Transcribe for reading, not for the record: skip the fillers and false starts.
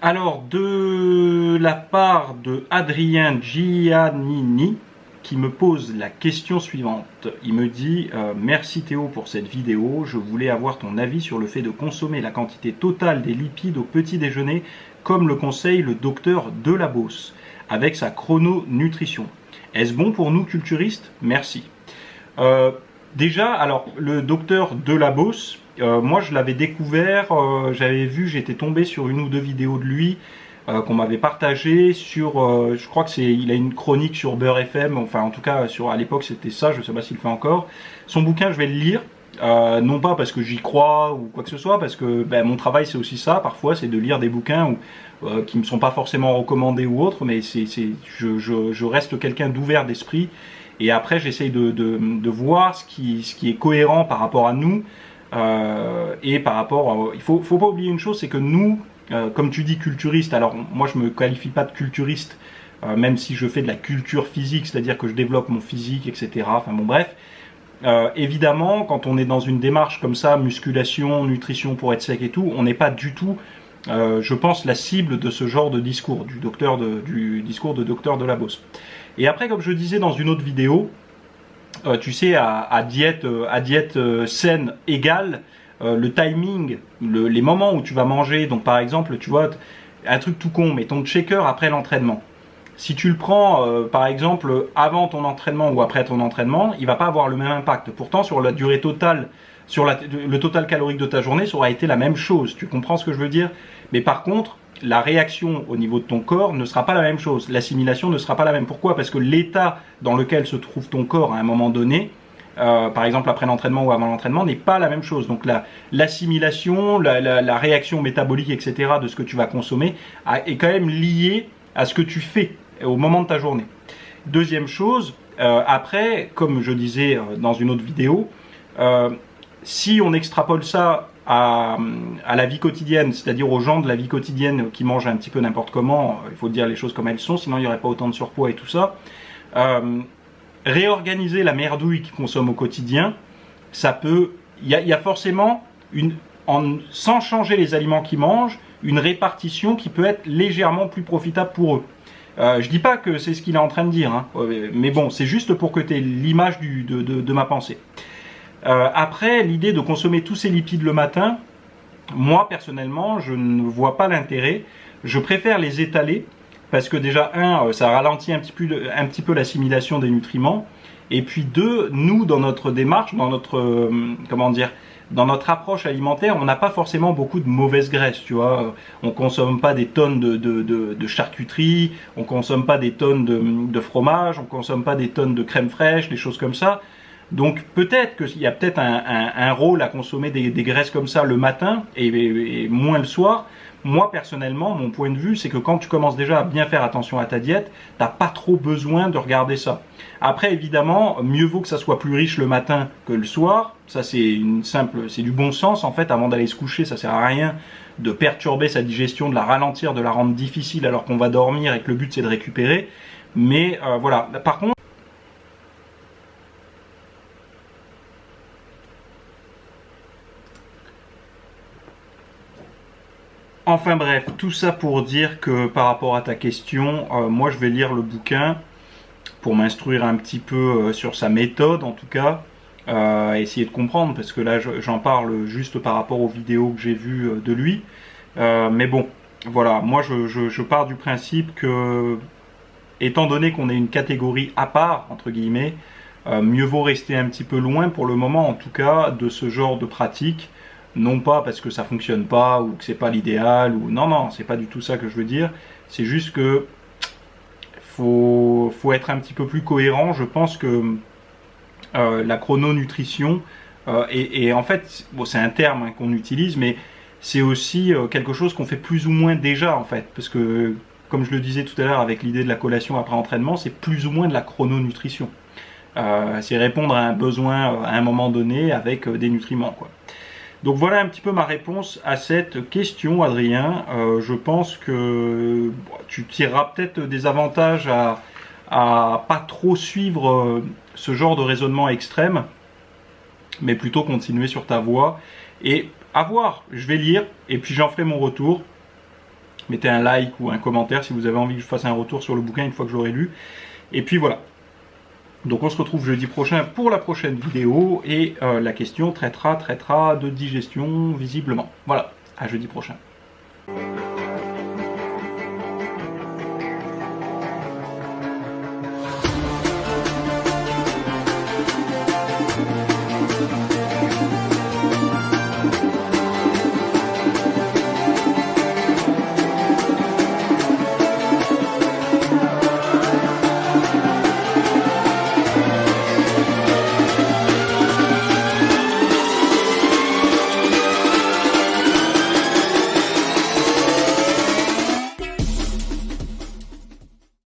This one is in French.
Alors, de la part de Adrien Giannini, qui me pose la question suivante. Il me dit merci Théo pour cette vidéo, je voulais avoir ton avis sur le fait de consommer la quantité totale des lipides au petit déjeuner, comme le conseille le docteur Delabos, avec sa chrononutrition. Est-ce bon pour nous culturistes? Merci. Déjà, alors, le docteur Delabos, moi je l'avais découvert, j'étais tombé sur une ou deux vidéos de lui qu'on m'avait partagé sur, je crois que il a une chronique sur Beurre FM, enfin en tout cas à l'époque c'était ça, je ne sais pas s'il le fait encore. Son bouquin je vais le lire, non pas parce que j'y crois ou quoi que ce soit, parce que mon travail c'est aussi ça, parfois c'est de lire des bouquins qui ne me sont pas forcément recommandés ou autres, mais je reste quelqu'un d'ouvert d'esprit, et après j'essaye de voir ce qui est cohérent par rapport à nous, et par rapport il faut pas oublier une chose, c'est que nous, comme tu dis culturiste, alors moi je me qualifie pas de culturiste, même si je fais de la culture physique, c'est-à-dire que je développe mon physique, etc. Enfin bon bref, évidemment quand on est dans une démarche comme ça, musculation, nutrition pour être sec et tout, on n'est pas du tout, je pense, la cible de ce genre de discours, du discours de docteur Delabos. Et après, comme je disais dans une autre vidéo, tu sais, à diète saine égale, le timing, les moments où tu vas manger. Donc par exemple, tu vois, un truc tout con, mais ton shaker après l'entraînement. Si tu le prends par exemple avant ton entraînement ou après ton entraînement, il va pas avoir le même impact. Pourtant sur la durée totale, le total calorique de ta journée, ça aura été la même chose. Tu comprends ce que je veux dire? Mais par contre, la réaction au niveau de ton corps ne sera pas la même chose. L'assimilation ne sera pas la même. Pourquoi? Parce que l'état dans lequel se trouve ton corps à un moment donné, par exemple après l'entraînement ou avant l'entraînement, n'est pas la même chose. Donc l'assimilation, la réaction métabolique, etc. de ce que tu vas consommer est quand même liée à ce que tu fais au moment de ta journée. Deuxième chose, après, comme je disais dans une autre vidéo, si on extrapole ça à la vie quotidienne, c'est-à-dire aux gens de la vie quotidienne qui mangent un petit peu n'importe comment, il faut dire les choses comme elles sont, sinon il n'y aurait pas autant de surpoids et tout ça. Réorganiser la merdouille qu'ils consomment au quotidien, ça peut, il y a forcément sans changer les aliments qu'ils mangent, une répartition qui peut être légèrement plus profitable pour eux. Je dis pas que c'est ce qu'il est en train de dire, hein, mais bon, c'est juste pour que tu aies l'image de ma pensée. Après, l'idée de consommer tous ces lipides le matin, moi personnellement, je ne vois pas l'intérêt. Je préfère les étaler parce que déjà, ça ralentit un petit peu l'assimilation des nutriments. Et puis deux, nous, dans notre démarche, dans notre, dans notre approche alimentaire, on n'a pas forcément beaucoup de mauvaise graisse, tu vois. On consomme pas des tonnes de charcuterie, on consomme pas des tonnes de fromage, on consomme pas des tonnes de crème fraîche, des choses comme ça. Donc peut-être qu'il y a peut-être un rôle à consommer des graisses comme ça le matin et moins le soir. Moi personnellement, mon point de vue, c'est que quand tu commences déjà à bien faire attention à ta diète, t'as pas trop besoin de regarder ça. Après évidemment, mieux vaut que ça soit plus riche le matin que le soir. Ça c'est du bon sens en fait. Avant d'aller se coucher, ça sert à rien de perturber sa digestion, de la ralentir, de la rendre difficile alors qu'on va dormir et que le but c'est de récupérer. Mais voilà. Par contre, enfin bref, tout ça pour dire que par rapport à ta question, moi je vais lire le bouquin pour m'instruire un petit peu sur sa méthode en tout cas, essayer de comprendre parce que là j'en parle juste par rapport aux vidéos que j'ai vues de lui. Mais bon, voilà, moi je pars du principe que, étant donné qu'on est une catégorie à part, entre guillemets, mieux vaut rester un petit peu loin pour le moment en tout cas de ce genre de pratique. Non pas parce que ça fonctionne pas ou que c'est pas l'idéal ou non, c'est pas du tout ça que je veux dire. C'est juste que faut être un petit peu plus cohérent. Je pense que la chrononutrition et en fait, bon, c'est un terme qu'on utilise, mais c'est aussi quelque chose qu'on fait plus ou moins déjà en fait, parce que comme je le disais tout à l'heure avec l'idée de la collation après entraînement, c'est plus ou moins de la chrononutrition. C'est répondre à un besoin à un moment donné avec des nutriments, quoi. Donc voilà un petit peu ma réponse à cette question, Adrien. Je pense que tu tireras peut-être des avantages à pas trop suivre ce genre de raisonnement extrême, mais plutôt continuer sur ta voie. Et à voir, je vais lire et puis j'en ferai mon retour. Mettez un like ou un commentaire si vous avez envie que je fasse un retour sur le bouquin une fois que je l'aurai lu. Et puis voilà. Donc on se retrouve jeudi prochain pour la prochaine vidéo et la question traitera de digestion visiblement. Voilà, à jeudi prochain.